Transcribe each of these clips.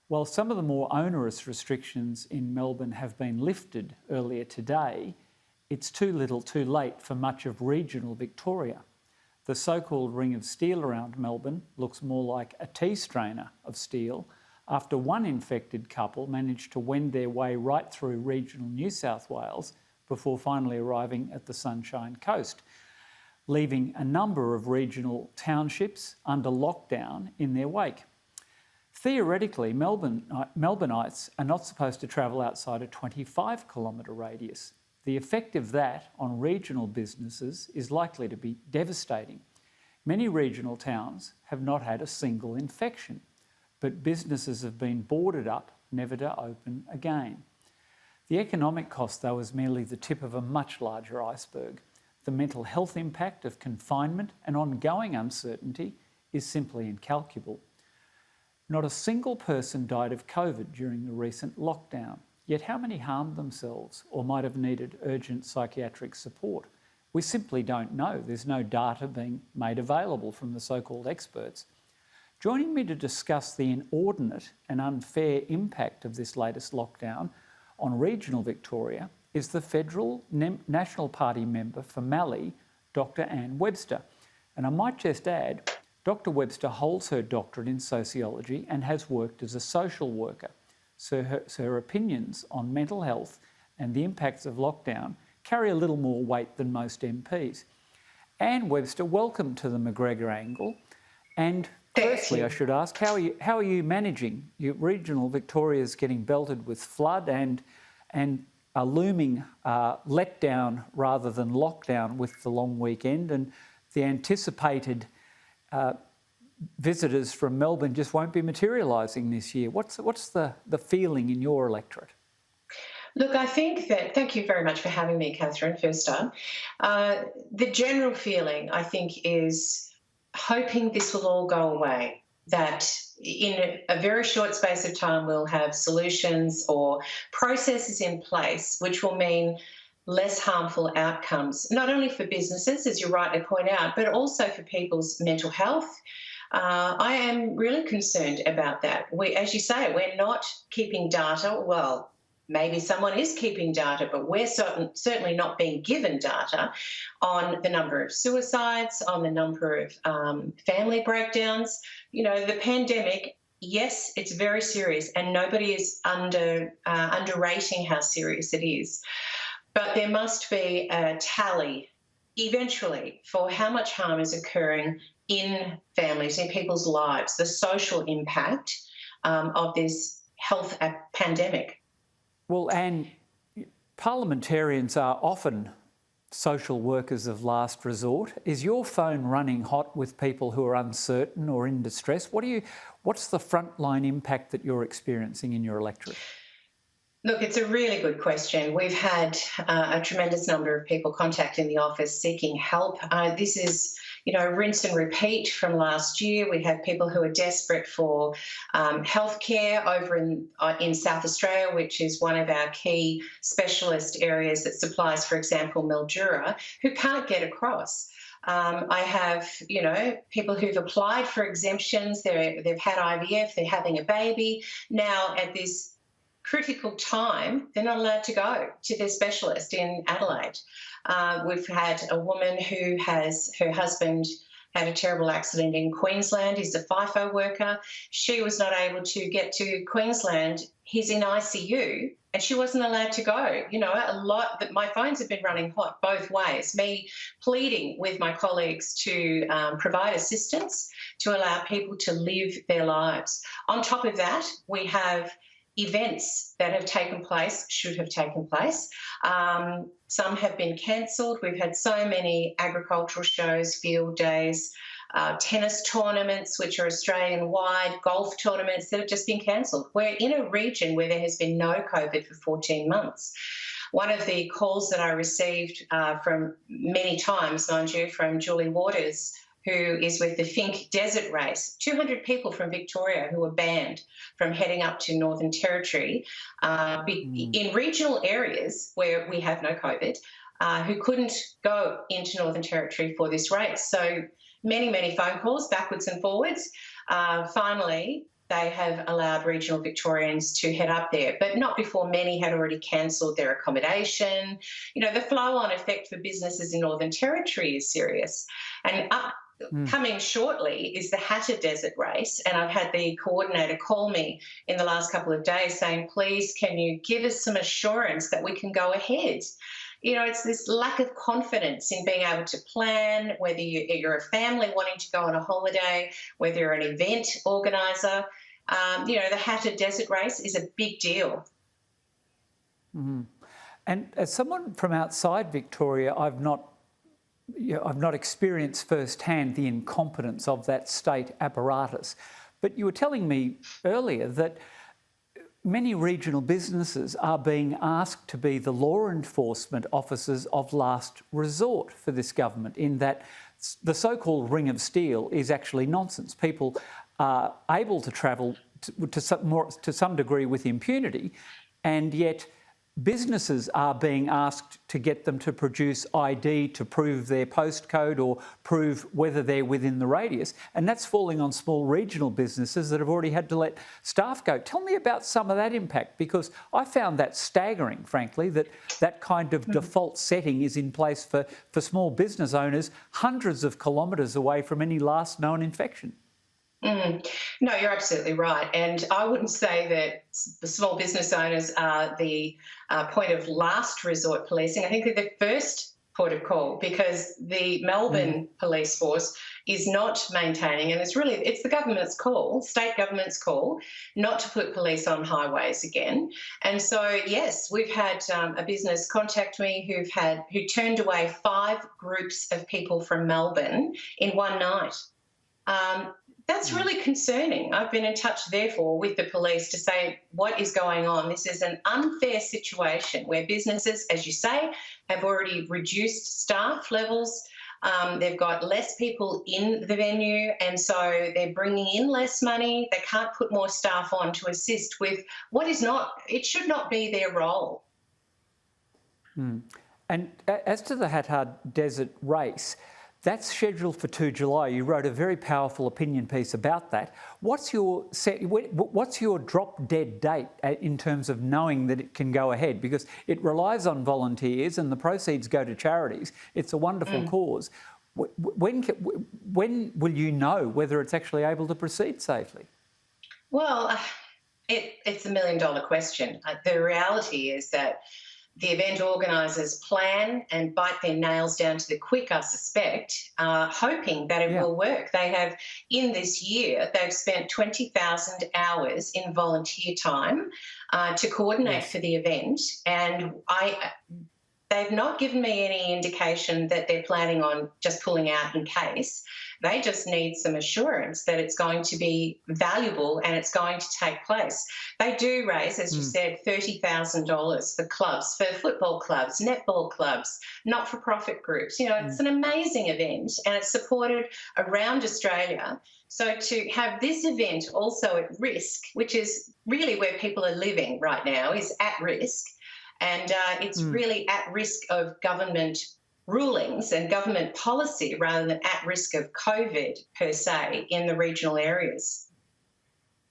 While some of the more onerous restrictions in Melbourne have been lifted earlier today, it's too little too late for much of regional Victoria. The so-called Ring of Steel around Melbourne looks more like a tea strainer of steel after one infected couple managed to wend their way right through regional New South Wales before finally arriving at the Sunshine Coast, leaving a number of regional townships under lockdown in their wake. Theoretically, Melbourneites are not supposed to travel outside a 25-kilometre radius. The effect of that on regional businesses is likely to be devastating. Many regional towns have not had a single infection, but businesses have been boarded up, never to open again. The economic cost, though, is merely the tip of a much larger iceberg. The mental health impact of confinement and ongoing uncertainty is simply incalculable. Not a single person died of COVID during the recent lockdown. Yet how many harmed themselves or might have needed urgent psychiatric support? We simply don't know. There's no data being made available from the so-called experts. Joining me to discuss the inordinate and unfair impact of this latest lockdown on regional Victoria is the Federal National Party member for Mallee, Dr. Anne Webster. And I might just add, Dr. Webster holds her doctorate in sociology and has worked as a social worker. So her opinions on mental health and the impacts of lockdown carry a little more weight than most MPs. Anne Webster, welcome to the McGregor angle. And firstly, I should ask, how are you managing? Your regional Victoria's getting belted with flood and a looming letdown rather than lockdown with the long weekend, and the anticipated visitors from Melbourne just won't be materialising this year. What's the feeling in your electorate? Look, I think that, thank you very much for having me, Catherine, first up. The general feeling, I think, is hoping this will all go away, that in a very short space of time we'll have solutions or processes in place which will mean less harmful outcomes, not only for businesses, as you rightly point out, but also for people's mental health. I am really concerned about that. As you say, we're not keeping data. Well, maybe someone is keeping data, but we're certainly not being given data on the number of suicides, on the number of family breakdowns. You know, the pandemic, yes, it's very serious, and nobody is underrating how serious it is. But there must be a tally eventually for how much harm is occurring in families, in people's lives, the social impact of this health pandemic. Well, and parliamentarians are often social workers of last resort. Is your phone running hot with people who are uncertain or in distress? What's the frontline impact that you're experiencing in your electorate? Look, it's a really good question. We've had a tremendous number of people contacting the office seeking help. This is, rinse and repeat from last year. We have people who are desperate for healthcare over in South Australia, which is one of our key specialist areas that supplies, for example, Mildura, who can't get across. I have, people who've applied for exemptions. They've had IVF, they're having a baby. Now, at this critical time, they're not allowed to go to their specialist in Adelaide. We've had a woman who has, her husband had a terrible accident in Queensland. He's a FIFO worker. She was not able to get to Queensland. He's in ICU and she wasn't allowed to go. My phones have been running hot both ways, me pleading with my colleagues to provide assistance to allow people to live their lives. On top of that, we have events that have taken place, should have taken place. Some have been cancelled. We've had so many agricultural shows, field days, tennis tournaments, which are Australian-wide, golf tournaments that have just been cancelled. We're in a region where there has been no COVID for 14 months. One of the calls that I received from many times, mind you, from Julie Waters, who is with the Fink Desert Race, 200 people from Victoria who were banned from heading up to Northern Territory in regional areas where we have no COVID, who couldn't go into Northern Territory for this race. So many, many phone calls backwards and forwards. Finally, they have allowed regional Victorians to head up there, but not before many had already cancelled their accommodation. You know, the flow-on effect for businesses in Northern Territory is serious. And coming shortly is the Hatter Desert Race, and I've had the coordinator call me in the last couple of days saying, please, can you give us some assurance that we can go ahead? You know, it's this lack of confidence in being able to plan, whether you're a family wanting to go on a holiday, whether you're an event organiser. You know, the Hatter Desert Race is a big deal. And as someone from outside Victoria, I've not experienced firsthand the incompetence of that state apparatus. But you were telling me earlier that many regional businesses are being asked to be the law enforcement officers of last resort for this government, in that the so-called Ring of Steel is actually nonsense. People are able to travel to some degree with impunity, and yet businesses are being asked to get them to produce ID to prove their postcode or prove whether they're within the radius. And that's falling on small regional businesses that have already had to let staff go. Tell me about some of that impact, because I found that staggering, frankly, that kind of default setting is in place for small business owners hundreds of kilometres away from any last known infection. No, you're absolutely right. And I wouldn't say that the small business owners are the point of last resort policing. I think they're the first port of call, because the Melbourne police force is not maintaining, and it's the government's call, state government's call, not to put police on highways again. And so, yes, we've had a business contact me who turned away 5 groups of people from Melbourne in one night. That's really concerning. I've been in touch, therefore, with the police to say what is going on. This is an unfair situation where businesses, as you say, have already reduced staff levels. They've got less people in the venue, and so they're bringing in less money. They can't put more staff on to assist with what is not, it should not be their role. And as to the Hatter Desert Race, that's scheduled for 2 July. You wrote a very powerful opinion piece about that. What's your drop-dead date in terms of knowing that it can go ahead? Because it relies on volunteers and the proceeds go to charities. It's a wonderful cause. When will you know whether it's actually able to proceed safely? Well, it's $1 million question. The reality is that the event organisers plan and bite their nails down to the quick, I suspect, hoping that it will work. They have, in this year, they've spent 20,000 hours in volunteer time to coordinate for the event, and they've not given me any indication that they're planning on just pulling out in case. They just need some assurance that it's going to be valuable and it's going to take place. They do raise, as you said, $30,000 for clubs, for football clubs, netball clubs, not-for-profit groups. You know, it's an amazing event and it's supported around Australia. So to have this event also at risk, which is really where people are living right now, is at risk. And it's really at risk of government rulings and government policy rather than at risk of COVID per se in the regional areas.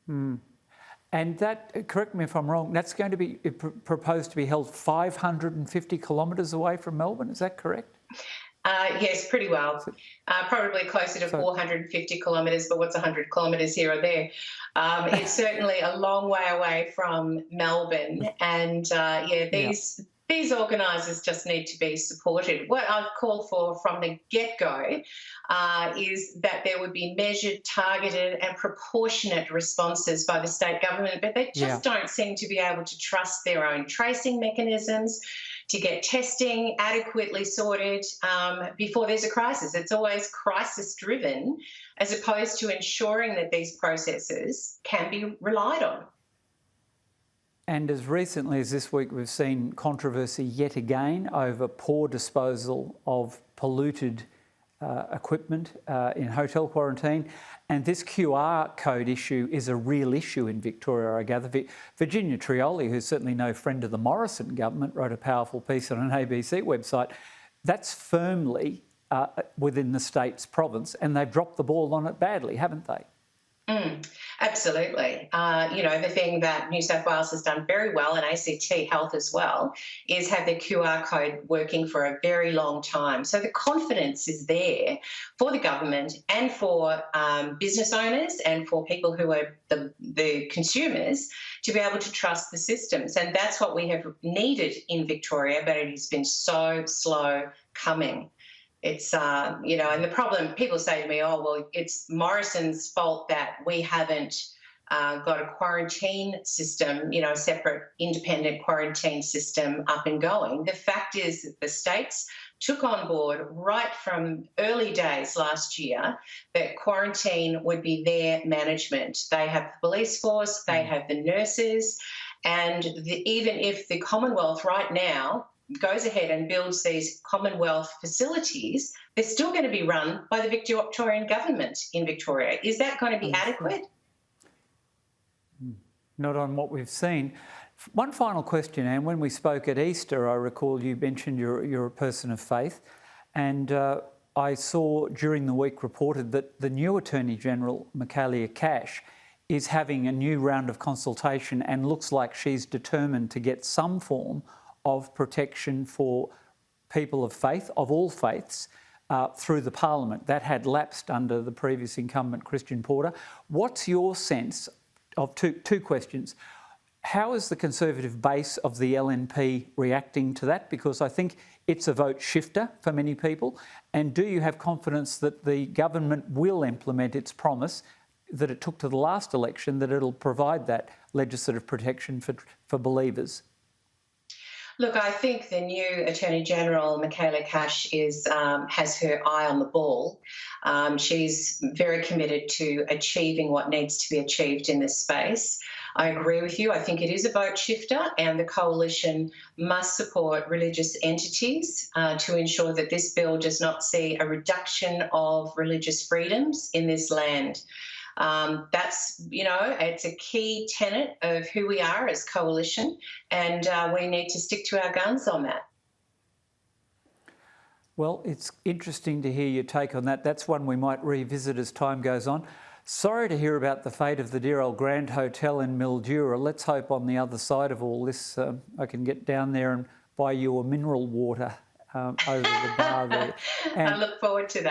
And that, correct me if I'm wrong, that's going to be proposed to be held 550 kilometres away from Melbourne, is that correct? Yes, pretty well. Probably closer to 450 kilometres, but what's 100 kilometres here or there? It's certainly a long way away from Melbourne, and these organisers just need to be supported. What I've called for from the get-go is that there would be measured, targeted and proportionate responses by the state government, but they just don't seem to be able to trust their own tracing mechanisms to get testing adequately sorted before there's a crisis. It's always crisis-driven as opposed to ensuring that these processes can be relied on. And as recently as this week, we've seen controversy yet again over poor disposal of polluted equipment in hotel quarantine. And this QR code issue is a real issue in Victoria, I gather. Virginia Trioli, who's certainly no friend of the Morrison government, wrote a powerful piece on an ABC website. That's firmly within the state's province, and they've dropped the ball on it badly, haven't they? Mm, absolutely. The thing that New South Wales has done very well, and ACT Health as well, is have their QR code working for a very long time. So the confidence is there for the government and for business owners and for people who are the consumers to be able to trust the systems. And that's what we have needed in Victoria, but it has been so slow coming. It's, and the problem, people say to me, oh, well, it's Morrison's fault that we haven't got a quarantine system, a separate independent quarantine system up and going. The fact is that the states took on board right from early days last year that quarantine would be their management. They have the police force, they have the nurses, and even if the Commonwealth right now goes ahead and builds these Commonwealth facilities, they're still going to be run by the Victorian government in Victoria. Is that going to be adequate? Not on what we've seen. One final question, Anne. When we spoke at Easter, I recall you mentioned you're a person of faith, and I saw during the week reported that the new Attorney General, Michaelia Cash, is having a new round of consultation and looks like she's determined to get some form of protection for people of faith, of all faiths, through the Parliament. That had lapsed under the previous incumbent, Christian Porter. What's your sense of two questions? How is the Conservative base of the LNP reacting to that? Because I think it's a vote shifter for many people. And do you have confidence that the government will implement its promise that it took to the last election, that it'll provide that legislative protection for believers? Look, I think the new Attorney General, Michaelia Cash, has her eye on the ball. She's very committed to achieving what needs to be achieved in this space. I agree with you. I think it is a vote shifter, and the coalition must support religious entities to ensure that this bill does not see a reduction of religious freedoms in this land. It's a key tenet of who we are as coalition, and we need to stick to our guns on that. Well, it's interesting to hear your take on that. That's one we might revisit as time goes on. Sorry to hear about the fate of the dear old Grand Hotel in Mildura. Let's hope on the other side of all this I can get down there and buy you a mineral water over the bar there. I look forward to that.